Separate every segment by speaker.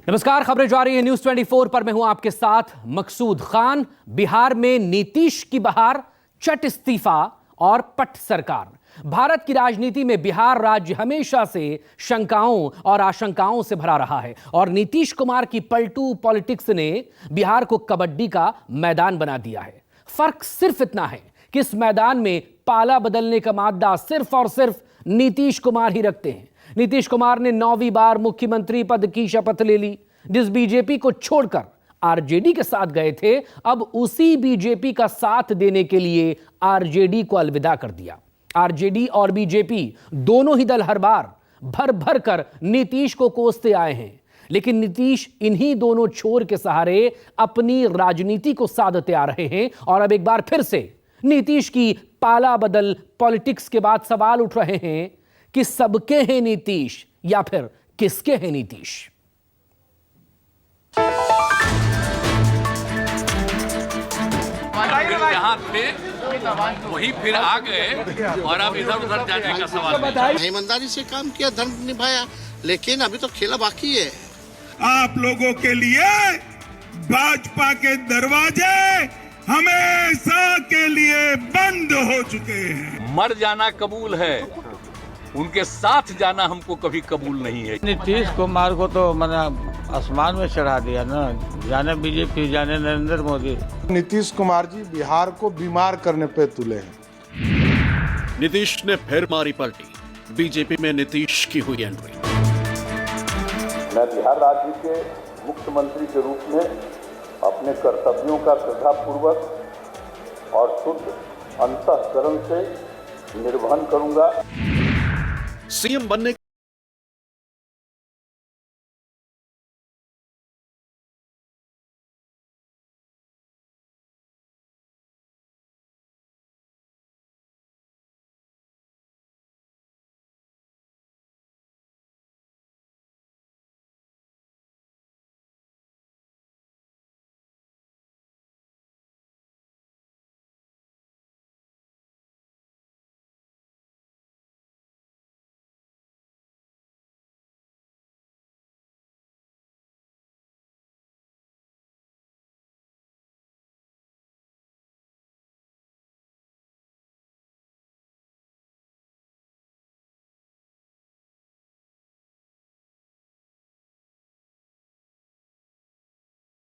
Speaker 1: नमस्कार, खबरें जा रही है न्यूज 24 पर। मैं हूं आपके साथ मकसूद खान। बिहार में नीतीश की बहार, चट इस्तीफा और पट सरकार। भारत की राजनीति में बिहार राज्य हमेशा से शंकाओं और आशंकाओं से भरा रहा है और नीतीश कुमार की पलटू पॉलिटिक्स ने बिहार को कबड्डी का मैदान बना दिया है। फर्क सिर्फ इतना है कि इस मैदान में पाला बदलने का मादा सिर्फ और सिर्फ नीतीश कुमार ही रखते हैं। नीतीश कुमार ने 9वीं बार मुख्यमंत्री पद की शपथ ले ली। जिस बीजेपी को छोड़कर आरजेडी के साथ गए थे, अब उसी बीजेपी का साथ देने के लिए आरजेडी को अलविदा कर दिया। आरजेडी और बीजेपी दोनों ही दल हर बार भर भर कर नीतीश को कोसते आए हैं, लेकिन नीतीश इन्हीं दोनों छोर के सहारे अपनी राजनीति को साधते आ रहे हैं। और अब एक बार फिर से नीतीश की पाला बदल पॉलिटिक्स के बाद सवाल उठ रहे हैं कि सबके हैं नीतीश या फिर किसके हैं नीतीश।
Speaker 2: जहाँ थे वही फिर आ गए और अब इधर उधर जाने का सवाल।
Speaker 3: ईमानदारी से काम किया, धर्म निभाया, लेकिन अभी तो खेला बाकी है।
Speaker 4: आप लोगों के लिए भाजपा के दरवाजे हमेशा के लिए बंद हो चुके हैं।
Speaker 2: मर जाना कबूल है, उनके साथ जाना हमको कभी कबूल नहीं है।
Speaker 5: नीतीश कुमार को तो मैंने आसमान में चढ़ा दिया ना, जाने बीजेपी जाने नरेंद्र मोदी।
Speaker 6: नीतीश कुमार जी बिहार को बीमार करने पे तुले हैं।
Speaker 7: नीतीश ने फिर मारी पलटी, बीजेपी में नीतीश की हुई एंट्री।
Speaker 8: मैं बिहार राज्य के मुख्यमंत्री के रूप में अपने कर्तव्यों का श्रद्धापूर्वक और शुद्ध अंतःकरण से निर्वहन करूंगा।
Speaker 7: सीएम बनने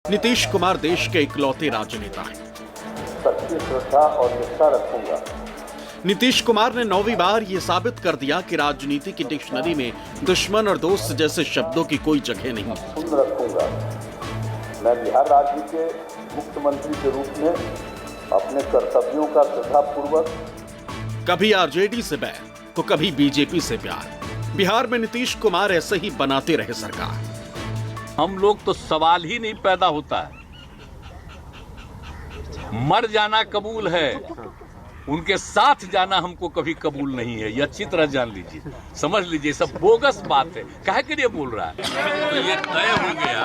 Speaker 7: नीतीश कुमार देश के इकलौते राजनेता हैं।
Speaker 8: सच्ची श्रद्धा और निष्ठा रखूंगा।
Speaker 7: नीतीश कुमार ने 9वीं बार ये साबित कर दिया कि राजनीति की डिक्शनरी में दुश्मन और दोस्त जैसे शब्दों की कोई जगह नहीं।
Speaker 8: सुन रखूंगा। मैं बिहार राज्य के मुख्यमंत्री के रूप में अपने कर्तव्यों का श्रद्धापूर्वक,
Speaker 7: कभी आरजेडी से बैर तो कभी बीजेपी से प्यार, बिहार में नीतीश कुमार ऐसे ही बनाते रहे सरकार।
Speaker 2: हम लोग तो सवाल ही नहीं पैदा होता है। मर जाना कबूल है, उनके साथ जाना हमको कभी कबूल नहीं है। ये अच्छी तरह जान लीजिए, समझ लीजिए, सब बोगस बात है। काहे के लिए बोल रहा है? तो ये तय हो गया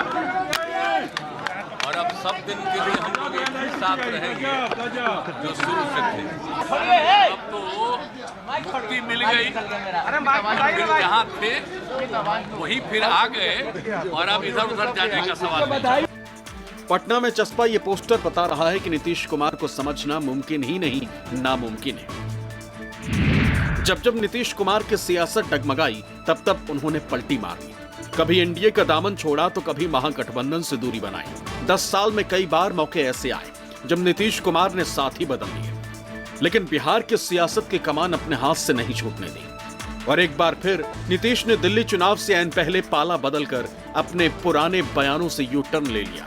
Speaker 2: और अब सब दिन के लिए हम लोग एक ही साथ रहेंगे जो शुरू से थे। अब तो मुक्ति मिल गई, फिर जहाँ थे वही फिर आ गए और अब इधर उधर जाने का सवाल।
Speaker 7: पटना में चस्पा ये पोस्टर बता रहा है कि नीतीश कुमार को समझना मुमकिन ही नहीं, नामुमकिन है। जब जब नीतीश कुमार की सियासत डगमगाई, तब तब उन्होंने पलटी मारी। कभी एनडीए का दामन छोड़ा तो कभी महागठबंधन से दूरी बनाई। 10 साल में कई बार मौके ऐसे आए जब नीतीश कुमार ने साथ ही बदल लिए, लेकिन बिहार की सियासत की कमान अपने हाथ से नहीं छूटने दी। और एक बार फिर नीतीश ने दिल्ली चुनाव से ऐन पहले पाला बदलकर अपने पुराने बयानों से यू टर्न ले लिया।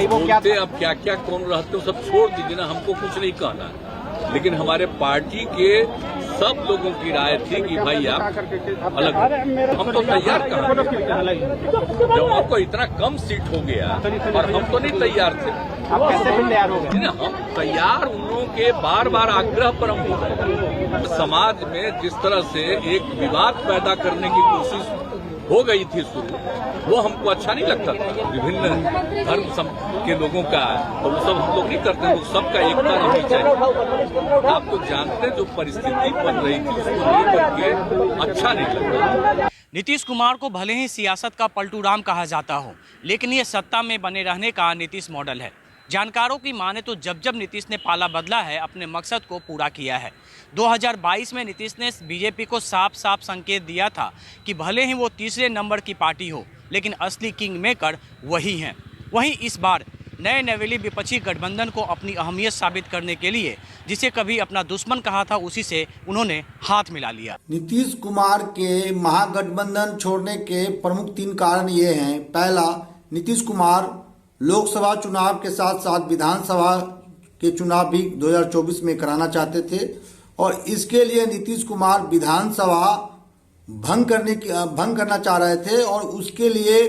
Speaker 2: बोलते अब क्या क्या कौन रहते हो सब छोड़ दीजिए ना, हमको कुछ नहीं कहना है। लेकिन हमारे पार्टी के सब लोगों की राय थी कि भाई आप अलग, हम तो तैयार करें। जब आपको इतना कम सीट हो गया और हम तो नहीं तैयार थे, आप कैसे तैयार हो गए? हम तैयार उन लोगों के बार बार आग्रह पर हम हो गए। समाज में जिस तरह से एक विवाद पैदा करने की कोशिश हो गई थी शुरू, वो हमको अच्छा नहीं लगता था। विभिन्न धर्म के लोगों का तो वो सब हम लोग नहीं करते, लोग सबका एकता रहनी चाहिए। आप तो जानते जो परिस्थिति बन रही थी उसको लेकर के अच्छा नहीं लगता।
Speaker 9: नीतीश कुमार को भले ही सियासत का पलटू राम कहा जाता हो, लेकिन ये सत्ता में बने रहने का नीतीश मॉडल है। जानकारों की माने तो जब जब नीतीश ने पाला बदला है, अपने मकसद को पूरा किया है। 2022 में नीतीश ने बीजेपी को साफ साफ संकेत दिया था कि भले ही वो तीसरे नंबर की पार्टी हो, लेकिन असली किंग मेकर वही हैं। वहीं इस बार नए नवेली विपक्षी गठबंधन को अपनी अहमियत साबित करने के लिए जिसे कभी अपना दुश्मन कहा था, उसी से उन्होंने हाथ मिला लिया।
Speaker 10: नीतीश कुमार के महागठबंधन छोड़ने के प्रमुख 3 कारण ये हैं। पहला, नीतीश कुमार लोकसभा चुनाव के साथ साथ विधानसभा के चुनाव भी 2024 में कराना चाहते थे और इसके लिए नीतीश कुमार विधानसभा भंग करना चाह रहे थे और उसके लिए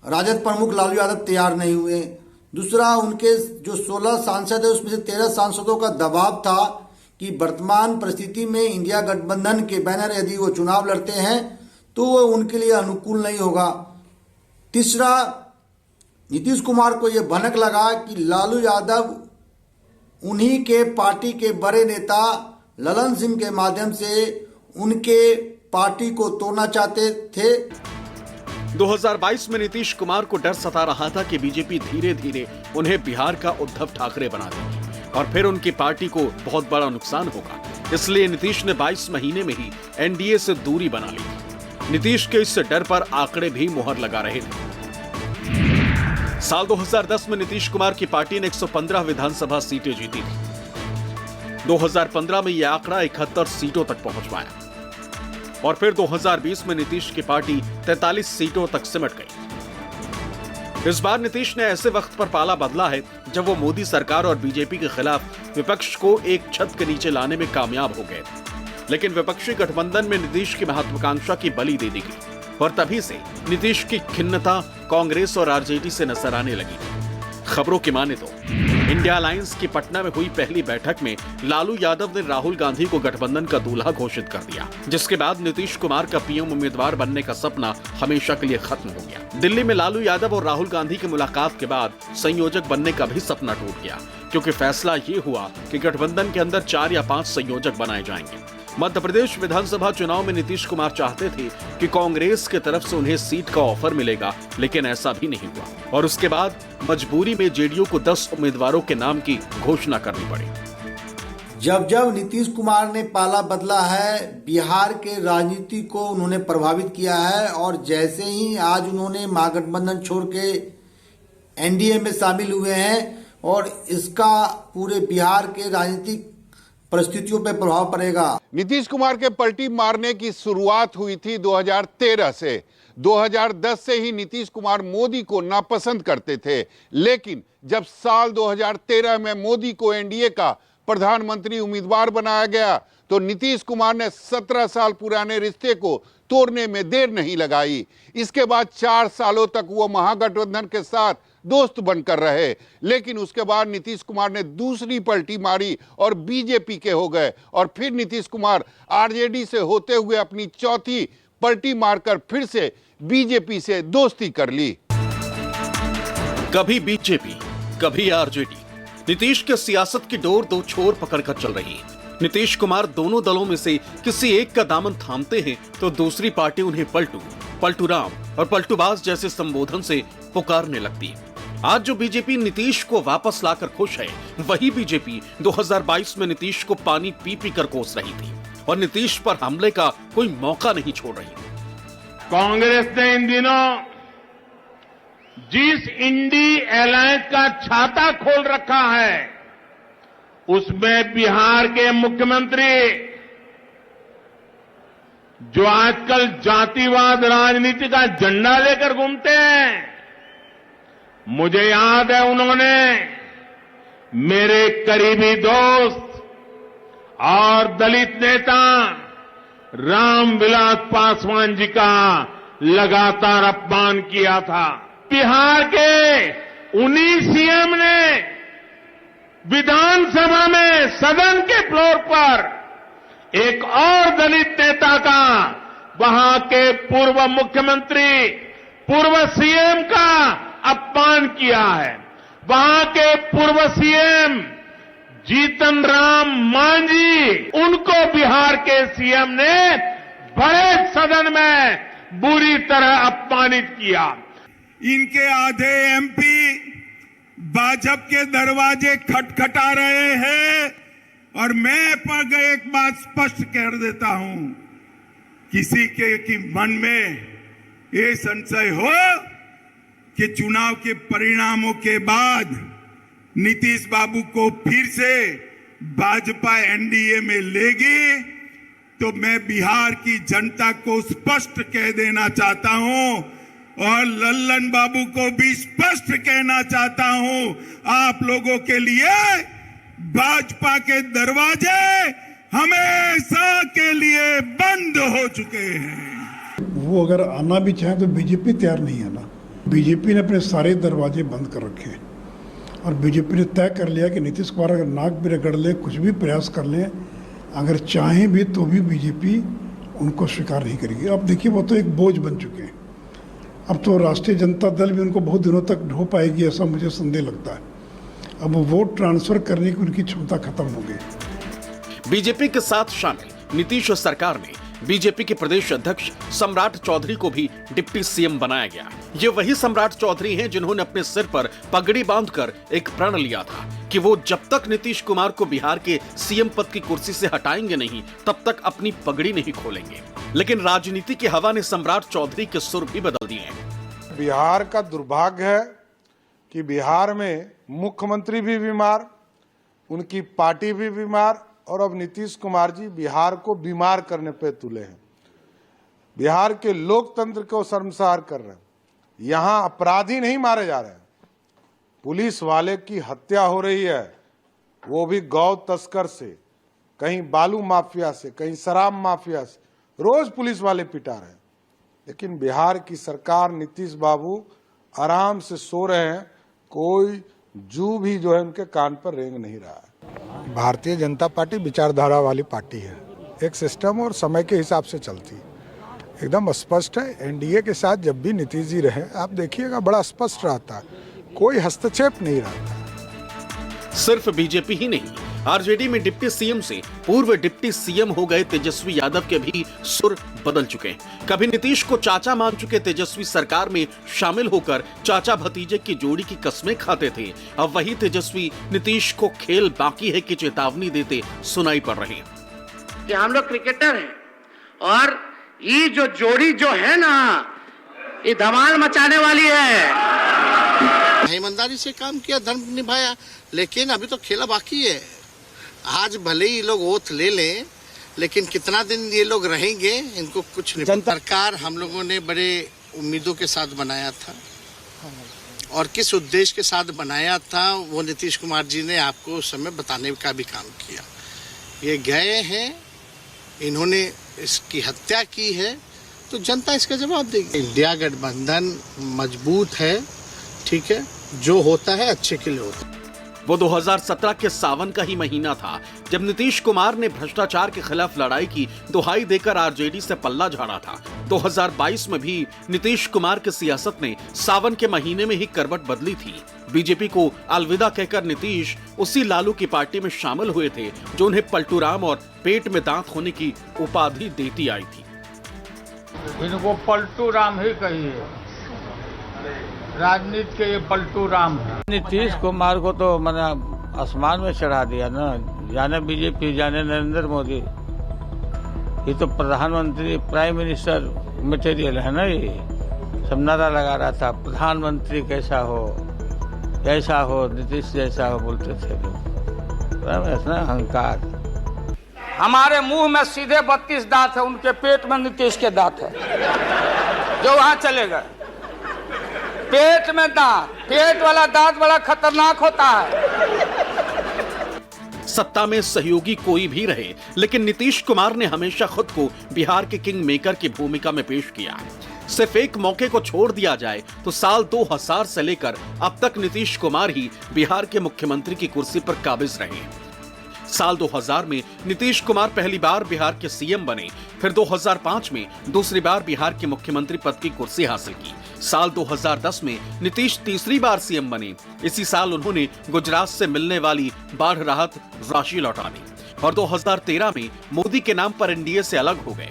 Speaker 10: राजद प्रमुख लालू यादव तैयार नहीं हुए। दूसरा, उनके जो 16 सांसद है उसमें से 13 सांसदों का दबाव था कि वर्तमान परिस्थिति में इंडिया गठबंधन के बैनर यदि वो चुनाव लड़ते हैं तो वो उनके लिए अनुकूल नहीं होगा। तीसरा, नीतीश कुमार को ये भनक लगा कि लालू यादव उन्हीं के पार्टी के बड़े नेता ललन सिंह के माध्यम से उनके पार्टी को तोड़ना चाहते थे।
Speaker 7: 2022 में नीतीश कुमार को डर सता रहा था कि बीजेपी धीरे धीरे उन्हें बिहार का उद्धव ठाकरे बना देगी और फिर उनकी पार्टी को बहुत बड़ा नुकसान होगा। इसलिए नीतीश ने 22 महीने में ही एनडीए से दूरी बना ली। नीतीश के इस डर पर आंकड़े भी मुहर लगा रहे थे। साल 2010 में नीतीश कुमार की पार्टी ने 115 विधानसभा सीटें जीती थी। 2015 में यह आंकड़ा 71 सीटों तक पहुंच पाया और फिर 2020 में नीतीश की पार्टी 43 सीटों तक सिमट गई। इस बार नीतीश ने ऐसे वक्त पर पाला बदला है जब वो मोदी सरकार और बीजेपी के खिलाफ विपक्ष को एक छत के नीचे लाने में कामयाब हो गए थे। लेकिन विपक्षी गठबंधन में नीतीश की महत्वाकांक्षा की बलि दे दी गई और तभी से नीतीश की खिन्नता कांग्रेस और आरजेडी से नजर आने लगी। खबरों की माने तो इंडिया अलायंस की पटना में हुई पहली बैठक में लालू यादव ने राहुल गांधी को गठबंधन का दूल्हा घोषित कर दिया, जिसके बाद नीतीश कुमार का पीएम उम्मीदवार बनने का सपना हमेशा के लिए खत्म हो गया। दिल्ली में लालू यादव और राहुल गांधी की मुलाकात के बाद संयोजक बनने का भी सपना टूट गया, क्योंकि फैसला ये हुआ कि गठबंधन के अंदर 4 या 5 संयोजक बनाए जाएंगे। मध्य प्रदेश विधानसभा चुनाव में नीतीश कुमार चाहते थे कि कांग्रेस की तरफ से उन्हें सीट का ऑफर मिलेगा, लेकिन ऐसा भी नहीं हुआ और उसके बाद मजबूरी में जेडीयू को 10 उम्मीदवारों के नाम की घोषणा करनी पड़ी।
Speaker 10: जब नीतीश कुमार ने पाला बदला है, बिहार के राजनीति को उन्होंने प्रभावित किया है और जैसे ही आज उन्होंने महागठबंधन छोड़ के एनडीए में शामिल हुए हैं और इसका पूरे बिहार के राजनीतिक परिस्थितियों पर प्रभाव पड़ेगा।
Speaker 11: नीतीश कुमार के पलटी मारने की शुरुआत हुई थी 2013 से। 2010 से ही नीतीश कुमार मोदी को नापसंद करते थे, लेकिन जब साल 2013 में मोदी को एनडीए का प्रधानमंत्री उम्मीदवार बनाया गया तो नीतीश कुमार ने 17 साल पुराने रिश्ते को तोड़ने में देर नहीं लगाई। इसके बाद 4 सालों तक वो महागठबंधन के साथ दोस्त बनकर रहे, लेकिन उसके बाद नीतीश कुमार ने दूसरी पलटी मारी और बीजेपी के हो गए और फिर नीतीश कुमार आरजेडी से होते हुए अपनी चौथी पलटी मारकर फिर से बीजेपी से दोस्ती कर ली।
Speaker 7: कभी बीजेपी, कभी आरजेडी, नीतीश के सियासत की डोर 2 छोर पकड़कर चल रही है। नीतीश कुमार दोनों दलों में से किसी एक का दामन थामते हैं तो दूसरी पार्टी उन्हें पलटू राम और पलटूबाज जैसे संबोधन से पुकारने लगती है। आज जो बीजेपी नीतीश को वापस लाकर खुश है, वही बीजेपी 2022 में नीतीश को पानी पी पी कर कोस रही थी और नीतीश पर हमले का कोई मौका नहीं छोड़ रही।
Speaker 12: कांग्रेस ने इन दिनों जिस इंडी अलायंस का छाता खोल रखा है, उसमें बिहार के मुख्यमंत्री जो आजकल जातिवाद राजनीति का झंडा लेकर घूमते हैं, मुझे याद है उन्होंने मेरे करीबी दोस्त और दलित नेता रामविलास पासवान जी का लगातार अपमान किया था। बिहार के उन्हीं सीएम ने विधानसभा में सदन के फ्लोर पर एक और दलित नेता का, वहां के पूर्व मुख्यमंत्री, पूर्व सीएम का अपमान किया है। वहां के पूर्व सीएम जीतन राम मांझी, उनको बिहार के सीएम ने बड़े सदन में बुरी तरह अपमानित किया।
Speaker 4: इनके आधे एमपी भाजपा के दरवाजे खटखटा रहे हैं और मैं पर एक बात स्पष्ट कर देता हूं, किसी के मन में ये संशय हो कि चुनाव के परिणामों के बाद नीतीश बाबू को फिर से भाजपा एनडीए में लेगी, तो मैं बिहार की जनता को स्पष्ट कह देना चाहता हूं और लल्लन बाबू को भी स्पष्ट कहना चाहता हूं, आप लोगों के लिए भाजपा के दरवाजे हमेशा के लिए बंद हो चुके हैं।
Speaker 13: वो अगर आना भी चाहे तो बीजेपी तैयार नहीं है ना। बीजेपी ने अपने सारे दरवाजे बंद कर रखे हैं और बीजेपी ने तय कर लिया कि नीतीश कुमार अगर नाक भी रगड़ ले, कुछ भी प्रयास कर ले, अगर चाहें भी तो भी बीजेपी उनको स्वीकार नहीं करेगी। अब देखिए वो तो एक बोझ बन चुके हैं। अब तो राष्ट्रीय जनता दल भी उनको बहुत दिनों तक ढो पाएगी, ऐसा मुझे संदेह लगता है। अब वोट ट्रांसफर करने की उनकी क्षमता खत्म हो गई।
Speaker 7: बीजेपी के साथ शामिल नीतीश सरकार ने बीजेपी के प्रदेश अध्यक्ष सम्राट चौधरी को भी डिप्टी सीएम बनाया गया। ये वही सम्राट चौधरी हैं जिन्होंने अपने सिर पर पगड़ी बांधकर एक प्रण लिया था कि वो जब तक नीतीश कुमार को बिहार के सीएम पद की कुर्सी से हटाएंगे नहीं, तब तक अपनी पगड़ी नहीं खोलेंगे। लेकिन राजनीति की हवा ने सम्राट चौधरी के सुर भी बदल दिए हैं।
Speaker 6: बिहार का दुर्भाग्य है कि बिहार में मुख्यमंत्री भी बीमार, उनकी पार्टी भी बीमार और अब नीतीश कुमार जी बिहार को बीमार करने पे तुले हैं। बिहार के लोकतंत्र को शर्मसार कर रहे हैं। यहाँ अपराधी नहीं मारे जा रहे हैं, पुलिस वाले की हत्या हो रही है, वो भी गौ तस्कर से, कहीं बालू माफिया से, कहीं शराब माफिया से, रोज पुलिस वाले पिटा रहे हैं। लेकिन बिहार की सरकार, नीतीश बाबू आराम से सो रहे हैं, कोई जू भी जो है उनके कान पर रेंग नहीं रहा है।
Speaker 14: भारतीय जनता पार्टी विचारधारा वाली पार्टी है, एक सिस्टम और समय के हिसाब से चलती है, एकदम स्पष्ट है। एनडीए के साथ जब भी नीतीश जी रहे, आप देखिएगा बड़ा स्पष्ट रहता है, कोई हस्तक्षेप नहीं रहता।
Speaker 7: सिर्फ बीजेपी ही नहीं, आरजेडी में डिप्टी सीएम से पूर्व डिप्टी सीएम हो गए तेजस्वी यादव के भी सुर बदल चुके हैं। कभी नीतीश को चाचा मान चुके तेजस्वी सरकार में शामिल होकर चाचा भतीजे की जोड़ी की कस्में खाते थे। अब वही तेजस्वी नीतीश को खेल बाकी है की चेतावनी देते सुनाई पड़ रहे हैं
Speaker 3: कि हम लोग क्रिकेटर हैं और ये जो जोड़ी जो है ना, ये धमाल मचाने वाली है। ईमानदारी से काम किया, धर्म निभाया, लेकिन अभी तो खेला बाकी है। आज भले ही लोग ओथ ले लें, लेकिन कितना दिन ये लोग रहेंगे, इनको कुछ नहीं। सरकार हम लोगों ने बड़े उम्मीदों के साथ बनाया था और किस उद्देश्य के साथ बनाया था वो नीतीश कुमार जी ने आपको उस समय बताने का भी काम किया। ये गए हैं, इन्होंने इसकी हत्या की है, तो जनता इसका जवाब देगी। इंडिया गठबंधन मजबूत है, ठीक है, जो होता है अच्छे के लिए होता है।
Speaker 7: वो 2017 के सावन का ही महीना था जब नीतीश कुमार ने भ्रष्टाचार के खिलाफ लड़ाई की दुहाई देकर आरजेडी से पल्ला झाड़ा था। 2022 में भी नीतीश कुमार की सियासत ने सावन के महीने में ही करवट बदली थी। बीजेपी को अलविदा कहकर नीतीश उसी लालू की पार्टी में शामिल हुए थे जो उन्हें पलटू राम और पेट में दांत होने की उपाधि देती आई थी।
Speaker 5: इनको पलटू राम ही कहिए, राजनीति के ये पलटू राम है। नीतीश कुमार को तो मैंने आसमान में चढ़ा दिया ना, जाने बीजेपी जाने नरेंद्र मोदी। ये तो प्रधानमंत्री प्राइम मिनिस्टर मटेरियल है ना। ये सब नारा लगा रहा था, प्रधानमंत्री कैसा हो, नीतीश जैसा हो बोलते थे लोग। अहंकार।
Speaker 15: हमारे मुंह में सीधे 32 दांत है, उनके पेट में नीतीश के दांत है जो वहां चले गए। पेट में दांत, पेट वाला दांत बड़ा खतरनाक होता है।
Speaker 7: सत्ता में सहयोगी कोई भी रहे, लेकिन नीतीश कुमार ने हमेशा खुद को बिहार के किंग मेकर की भूमिका में पेश किया। सिर्फ एक मौके को छोड़ दिया जाए तो साल 2000 से लेकर अब तक नीतीश कुमार ही बिहार के मुख्यमंत्री की कुर्सी पर काबिज रहे। साल 2000 में नीतीश कुमार पहली बार बिहार के सीएम बने, फिर 2005 में दूसरी बार बिहार के मुख्यमंत्री पद की कुर्सी हासिल की। साल 2010 में नीतीश तीसरी बार सीएम बने। इसी साल उन्होंने गुजरात से मिलने वाली बाढ़ राहत राशि लौटा दी और 2013 में मोदी के नाम पर एनडीए से अलग हो गए।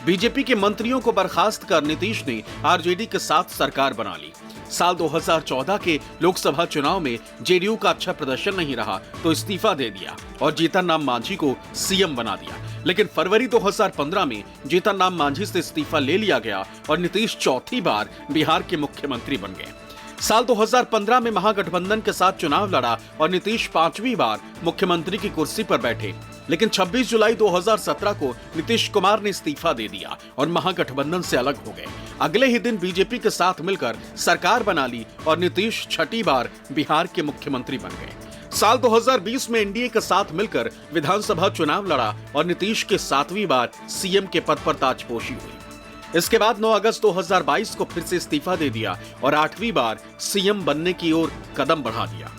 Speaker 7: बीजेपी के मंत्रियों को बर्खास्त कर नीतीश ने आरजेडी के साथ सरकार बना ली। साल 2014 के लोकसभा चुनाव में जेडीयू का अच्छा प्रदर्शन नहीं रहा तो इस्तीफा दे दिया और जीतन राम मांझी को सीएम बना दिया। लेकिन फरवरी 2015 में जीतन राम मांझी से इस्तीफा ले लिया गया और नीतीश चौथी बार बिहार के मुख्यमंत्री बन गए। साल 2015 में महागठबंधन के साथ चुनाव लड़ा और नीतीश 5वीं बार मुख्यमंत्री की कुर्सी पर बैठे। लेकिन 26 जुलाई 2017 को नीतीश कुमार ने इस्तीफा दे दिया और महागठबंधन से अलग हो गए। अगले ही दिन बीजेपी के साथ मिलकर सरकार बना ली और नीतीश छठी बार बिहार के मुख्यमंत्री बन गए। साल 2020 में एनडीए के साथ मिलकर विधानसभा चुनाव लड़ा और नीतीश के 7वीं बार सीएम के पद पर ताजपोशी हुई। इसके बाद 9 अगस्त 2022 को फिर से इस्तीफा दे दिया और 8वीं बार सीएम बनने की ओर कदम बढ़ा दिया।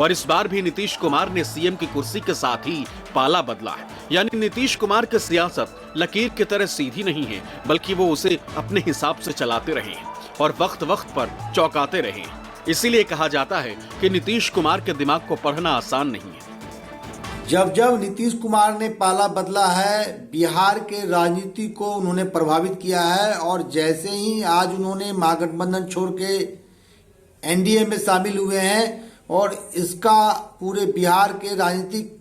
Speaker 7: और इस बार भी नीतीश कुमार ने सीएम की कुर्सी के साथ ही पाला बदला है। यानी नीतीश कुमार की सियासत लकीर की तरह सीधी नहीं है, बल्कि वो उसे अपने हिसाब से चलाते रहे और वक्त वक्त पर चौंकाते रहे। इसीलिए कहा जाता है कि नीतीश कुमार के दिमाग को पढ़ना आसान नहीं है।
Speaker 10: जब जब नीतीश कुमार ने पाला बदला है, बिहार के राजनीति को उन्होंने प्रभावित किया है और जैसे ही आज उन्होंने महागठबंधन छोड़ के एनडीए में शामिल हुए हैं और इसका पूरे बिहार के राजनीतिक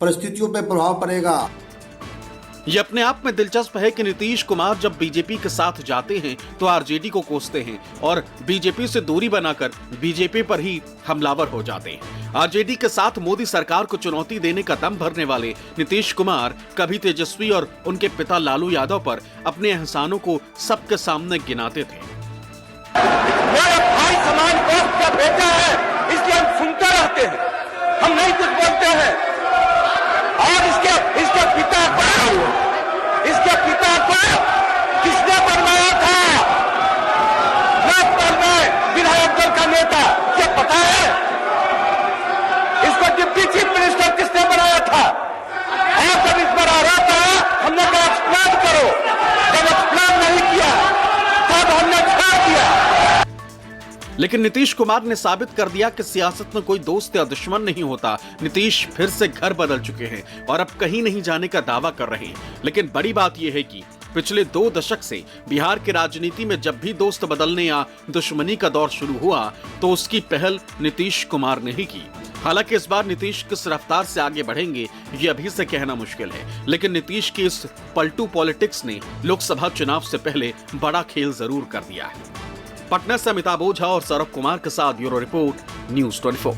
Speaker 10: परिस्थितियों पर प्रभाव पड़ेगा।
Speaker 7: ये अपने आप में दिलचस्प है कि नीतीश कुमार जब बीजेपी के साथ जाते हैं तो आरजेडी को कोसते हैं और बीजेपी से दूरी बनाकर बीजेपी पर ही हमलावर हो जाते हैं। आरजेडी के साथ मोदी सरकार को चुनौती देने का दम भरने वाले नीतीश कुमार कभी तेजस्वी और उनके पिता लालू यादव पर अपने एहसानों को सबके सामने गिनाते थे।
Speaker 15: भाई समान वक्त का बेटा है, इसलिए हम सुनते रहते हैं, हम नहीं कुछ बोलते हैं। और इसके पिता को किसने बनवाया था? नागपुर में विधायक दल का नेता, क्या पता है? इसको डिप्टी चीफ मिनिस्टर किसने बनाया था? और जब इस पर आरोप आया, हमने कहा एक्सप्लेन करो। जब एक्सप्लेन नहीं किया तब हमने छोड़ दिया।
Speaker 7: लेकिन नीतीश कुमार ने साबित कर दिया कि सियासत में कोई दोस्त या दुश्मन नहीं होता। नीतीश फिर से घर बदल चुके हैं और अब कहीं नहीं जाने का दावा कर रहे हैं। लेकिन बड़ी बात यह है कि पिछले 2 दशक से बिहार की राजनीति में जब भी दोस्त बदलने या दुश्मनी का दौर शुरू हुआ तो उसकी पहल नीतीश कुमार ने ही की। हालांकि इस बार नीतीश किस रफ्तार से आगे बढ़ेंगे ये अभी से कहना मुश्किल है, लेकिन नीतीश की इस पलटू पॉलिटिक्स ने लोकसभा चुनाव से पहले बड़ा खेल जरूर कर दिया है। पटना से अमिताभ ओझा और सौरभ कुमार के साथ ब्यूरो रिपोर्ट, न्यूज़ 24।